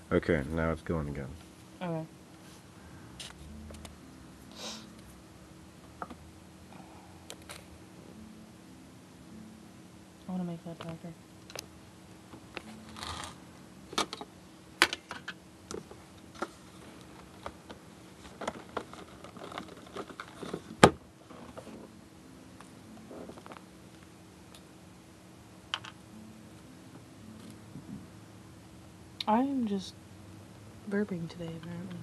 Okay, now it's going again. Okay. I want to make that darker. I am just burping today, apparently.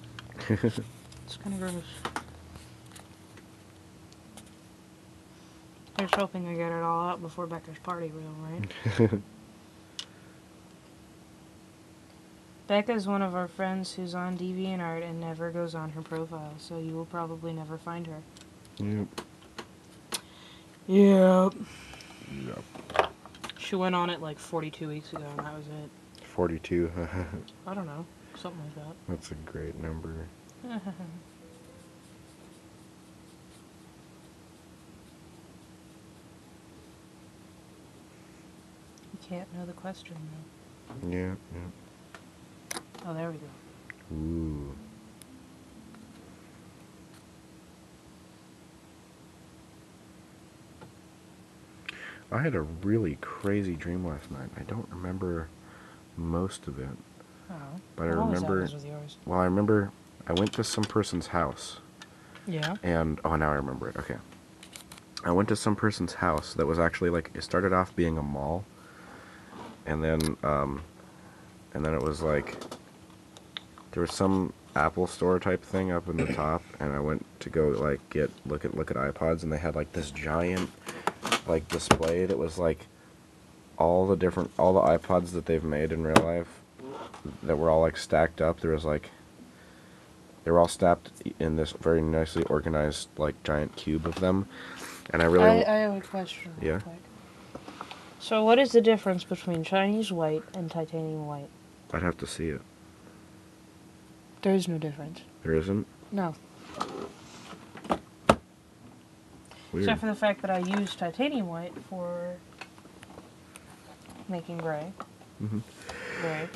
It's kind of gross. Here's hoping I get it all out before Becca's party wheel, right? Becca's one of our friends who's on DeviantArt and never goes on her profile, so you will probably never find her. Yep. Yep. Yep. She went on it like 42 weeks ago, and that was it. 42. I don't know. Something like that. That's a great number. You can't know the question, though. Yeah, yeah. Oh, there we go. Ooh. I had a really crazy dream last night. I don't remember most of it. Oh. But I always remember. happens with yours. Well, I remember I went to some person's house. Yeah. And. Oh, now I remember it. Okay. I went to some person's house that was actually like. It started off being a mall. And then. And then it was like. There was some Apple store type thing up in the top. And I went to go like look at iPods. And they had like this giant. Like display that was like all the iPods that they've made in real life that were all like stacked up. There was like they were all stacked in this very nicely organized like giant cube of them, and I have a question. Yeah. Quick. So what is the difference between Chinese white and titanium white? I'd have to see it. There is no difference. There isn't. No. Weird. Except for the fact that I use titanium white for making gray. Mm-hmm. Gray.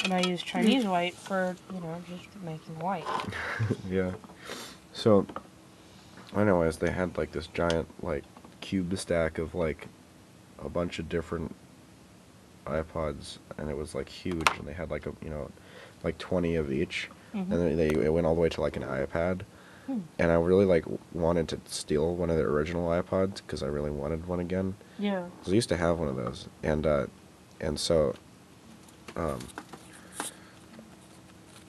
And I use Chinese white for, just making white. Yeah. So, anyways, they had like this giant like cube stack of like a bunch of different iPods, and it was like huge, and they had like like 20 of each, Mm-hmm. and then it went all the way to like an iPad. And I really like wanted to steal one of the original iPods because I really wanted one again. Yeah. Because I used to have one of those, and so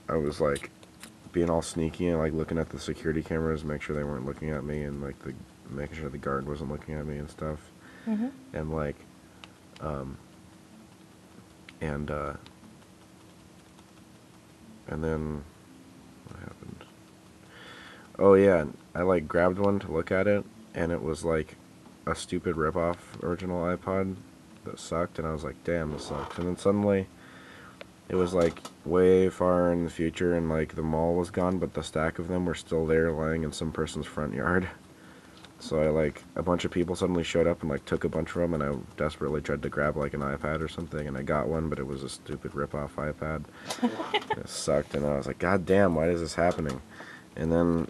I was like being all sneaky and like looking at the security cameras, make sure they weren't looking at me, and like making sure the guard wasn't looking at me and stuff. Mm-hmm. And like and then what happened? Oh yeah, I like grabbed one to look at it, and it was like a stupid ripoff original iPod that sucked, and I was like, damn, this sucks. And then suddenly it was like way far in the future, and like the mall was gone, but the stack of them were still there lying in some person's front yard. So I like a bunch of people suddenly showed up and like took a bunch of them, and I desperately tried to grab like an iPad or something, and I got one, but it was a stupid rip-off iPad. It sucked, and I was like, god damn, why is this happening? And then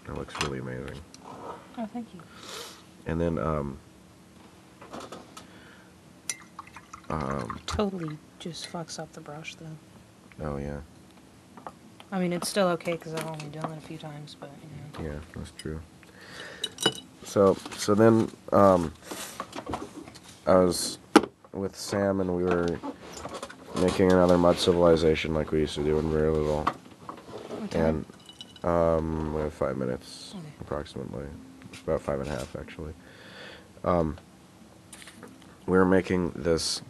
it looks really amazing. Oh, thank you. And then Totally just fucks up the brush, though. oh yeah. I mean, it's still okay because I've only done it a few times, but Yeah, that's true. So then I was with Sam, and we were making another mud civilization like we used to do when we were little. Okay. And we have 5 minutes, Okay. approximately. It's about 5.5, actually. We were making this.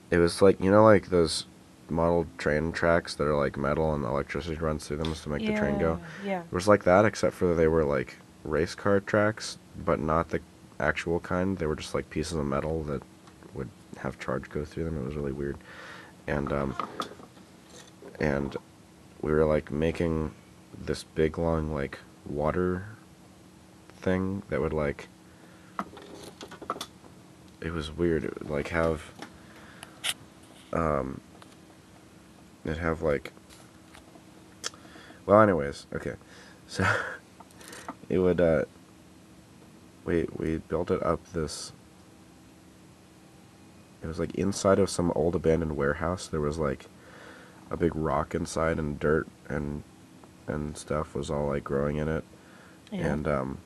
It was like, like those model train tracks that are like metal and electricity runs through them to make the train go. Yeah. It was like that, except for they were like race car tracks, but not the actual kind. They were just like pieces of metal that would have charge go through them. It was really weird. And we were like making this big long like water thing that would like, it was weird. It would like have um, it'd have like, well, anyways, okay, so it would we built it up this. It was like inside of some old abandoned warehouse. There was like a big rock inside, and dirt and stuff was all like growing in it, Yeah. and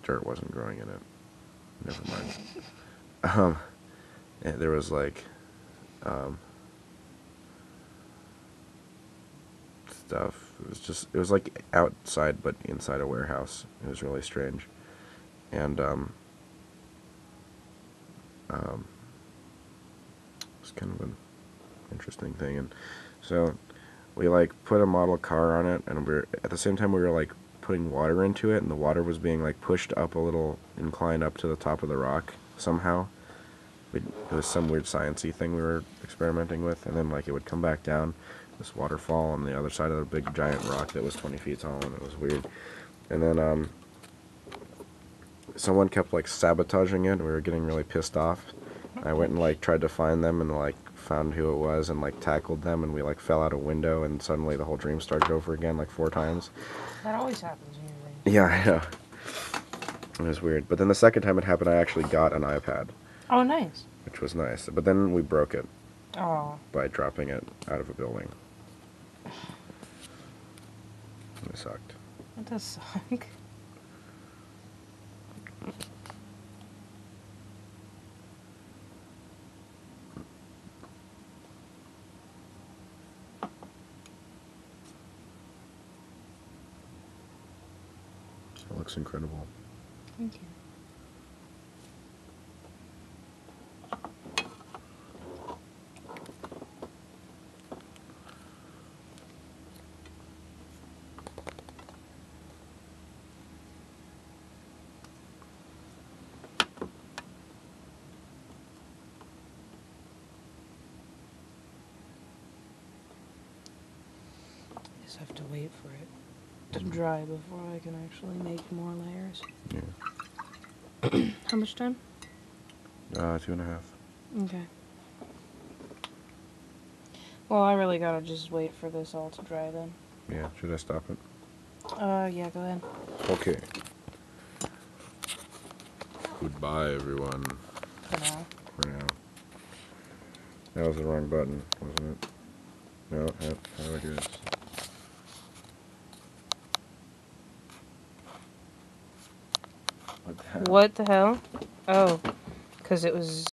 dirt wasn't growing in it. Never mind. Um, and there was like um, stuff. It was like outside but inside a warehouse. It was really strange, and um, it's kind of an interesting thing. And so we like put a model car on it, and we're at the same time we were like putting water into it, and the water was being like pushed up a little incline up to the top of the rock somehow. It was some weird sciencey thing we were experimenting with, and then like it would come back down this waterfall on the other side of the big giant rock that was 20 feet tall, and it was weird. And then someone kept like sabotaging it. We were getting really pissed off. I went and like tried to find them and like found who it was and like tackled them, and we like fell out a window, and suddenly the whole dream started over again like 4 times. That always happens when you're Yeah, I know. It was weird. But then the second time it happened, I actually got an iPad, Oh, nice. which was nice. But then we broke it Oh. by dropping it out of a building. It sucked. That does suck. It looks incredible. Thank you. Just have to wait for it to dry before I can actually make more layers. Yeah. How much time? 2.5. Okay. Well, I really gotta just wait for this all to dry then. Yeah, should I stop it? Yeah, go ahead. Okay. Goodbye, everyone. For now. For now. That was the wrong button, wasn't it? No, how do I do this? What the hell? What the hell? Oh, because it was